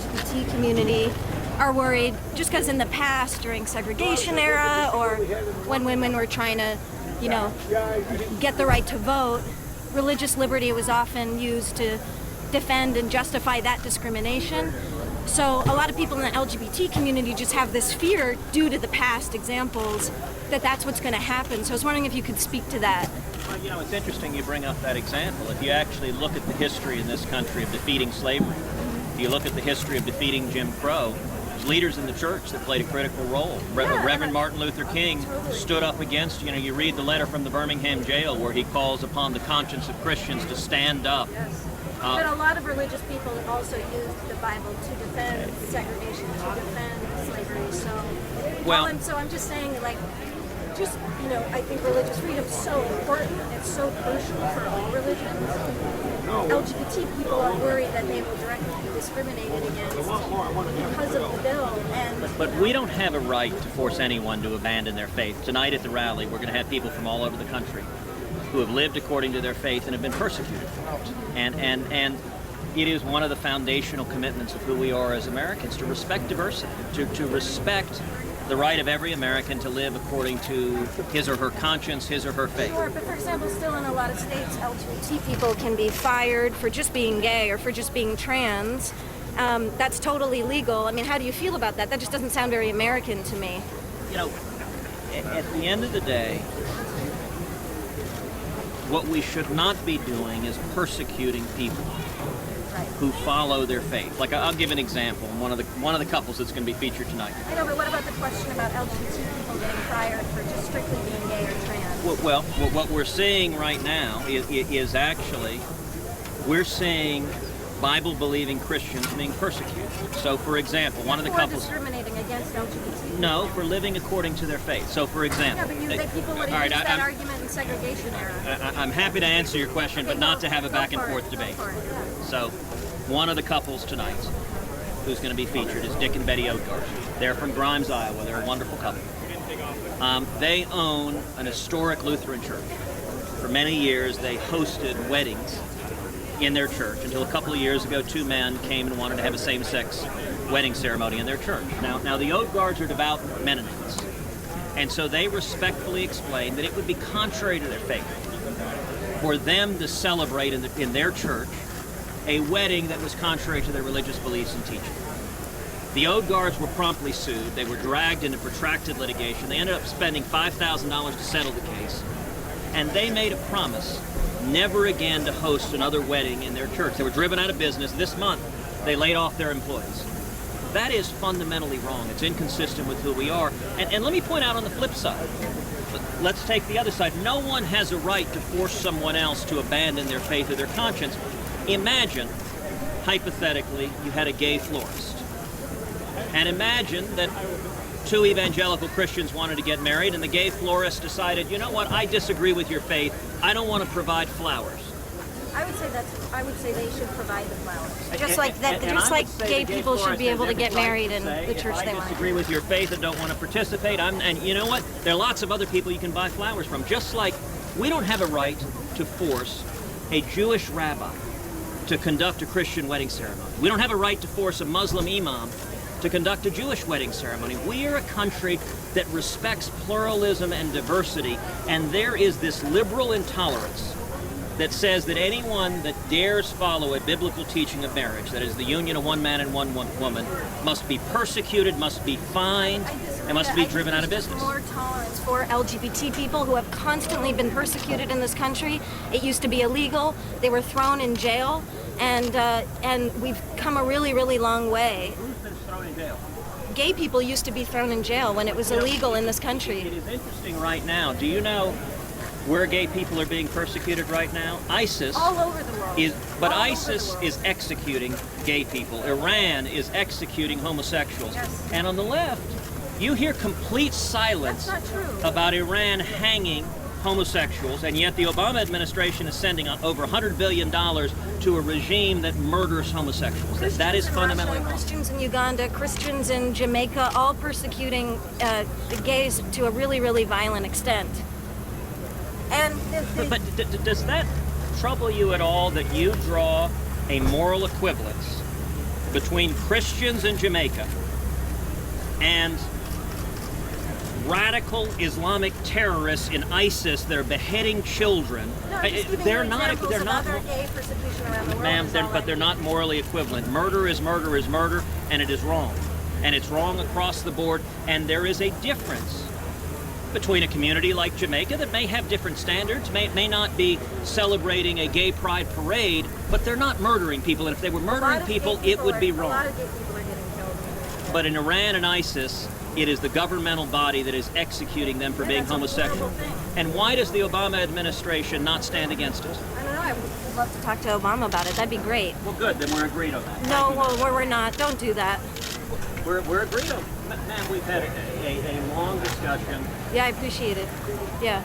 LGBT community are worried just because in the past, during segregation era, or when women were trying to, get the right to vote, religious liberty was often used to defend and justify that discrimination. So a lot of people in the LGBT community just have this fear due to the past examples that that's what's going to happen. So I was wondering if you could speak to that. Well, it's interesting you bring up that example. If you actually look at the history in this country of defeating slavery, if you look at the history of defeating Jim Crow, there's leaders in the church that played a critical role. Reverend Martin Luther King stood up against, you read the letter from the Birmingham jail where he calls upon the conscience of Christians to stand up. Yes. But a lot of religious people also used the Bible to defend segregation, to defend slavery. So I'm just saying, I think religious freedom is so important. It's so crucial for all religions. LGBT people are worried that they will directly be discriminated against because of the bill. But we don't have a right to force anyone to abandon their faith. Tonight at the rally, we're going to have people from all over the country who have lived according to their faith and have been persecuted for it. And it is one of the foundational commitments of who we are as Americans, to respect diversity, to respect the right of every American to live according to his or her conscience, his or her faith. Sure, but for example, still in a lot of states, LGBT people can be fired for just being gay or for just being trans. That's totally legal. I mean, how do you feel about that? That just doesn't sound very American to me. At the end of the day, what we should not be doing is persecuting people who follow their faith. Like, I'll give an example. One of the couples that's going to be featured tonight. I know, but what about the question about LGBT people getting fired for just strictly being gay or trans? Well, what we're seeing right now is actually, we're seeing Bible-believing Christians being persecuted. So, for example, one of the couples... discriminating against LGBT people? No, for living according to their faith. So, for example... Yeah, but people would have used that argument in segregation era. I'm happy to answer your question, but not to have a back-and-forth debate. So, one of the couples tonight who's going to be featured is Dick and Betty Oatgard. They're from Grimes, Iowa. They're a wonderful couple. They own an historic Lutheran church. For many years, they hosted weddings in their church until a couple of years ago, two men came and wanted to have a same-sex wedding ceremony in their church. Now the Oatgards are devout Mennonites, and so they respectfully explained that it would be contrary to their faith for them to celebrate in their church a wedding that was contrary to their religious beliefs and teaching. The Oatgards were promptly sued. They were dragged into protracted litigation. They ended up spending $5,000 to settle the case, and they made a promise never again to host another wedding in their church. They were driven out of business. This month, they laid off their employees. That is fundamentally wrong. It's inconsistent with who we are. And let me point out on the flip side, let's take the other side. No one has a right to force someone else to abandon their faith or their conscience. Imagine, hypothetically, you had a gay florist. And imagine that two evangelical Christians wanted to get married, and the gay florist decided, you know what, I disagree with your faith. I don't want to provide flowers. I would say they should provide the flowers. Just like gay people should be able to get married in the church they want. I disagree with your faith and don't want to participate. And you know what? There are lots of other people you can buy flowers from. Just like we don't have a right to force a Jewish rabbi to conduct a Christian wedding ceremony. We don't have a right to force a Muslim imam to conduct a Jewish wedding ceremony. We are a country that respects pluralism and diversity, and there is this liberal intolerance that says that anyone that dares follow a biblical teaching of marriage, that is the union of one man and one woman, must be persecuted, must be fined, and must be driven out of business. More tolerance for LGBT people who have constantly been persecuted in this country. It used to be illegal. They were thrown in jail, and we've come a really, really long way. Who's been thrown in jail? Gay people used to be thrown in jail when it was illegal in this country. It is interesting right now. Do you know where gay people are being persecuted right now? ISIS. All over the world. ISIS is executing gay people. Iran is executing homosexuals. Yes. And on the left, you hear complete silence about Iran hanging homosexuals, and yet the Obama administration is sending over $100 billion to a regime that murders homosexuals. That is fundamentally wrong. Christians in Uganda, Christians in Jamaica, all persecuting the gays to a really, really violent extent. And but does that trouble you at all that you draw a moral equivalence between Christians in Jamaica and radical Islamic terrorists in ISIS that are beheading children. No, just giving they're you not. examples They're of not. other gay persecution around the world. Ma'am, is all but I they're do. not morally equivalent. Murder is murder is murder, and it is wrong. And it's wrong across the board, and there is a difference between a community like Jamaica that may have different standards, may not be celebrating a gay pride parade, but they're not murdering people, and if they were murdering people, it would be A lot wrong. of gay people are getting killed. But in Iran and ISIS, it is the governmental body that is executing them for being that's a homosexual. horrible thing. And why does the Obama administration not stand against it? I don't know. I would love to talk to Obama about it. That'd be great. Well, good, then we're agreed on that. No, well, we're not. Don't do that. We're agreed on. Ma'am, we've had a long discussion. Yeah, I appreciate it. Yeah.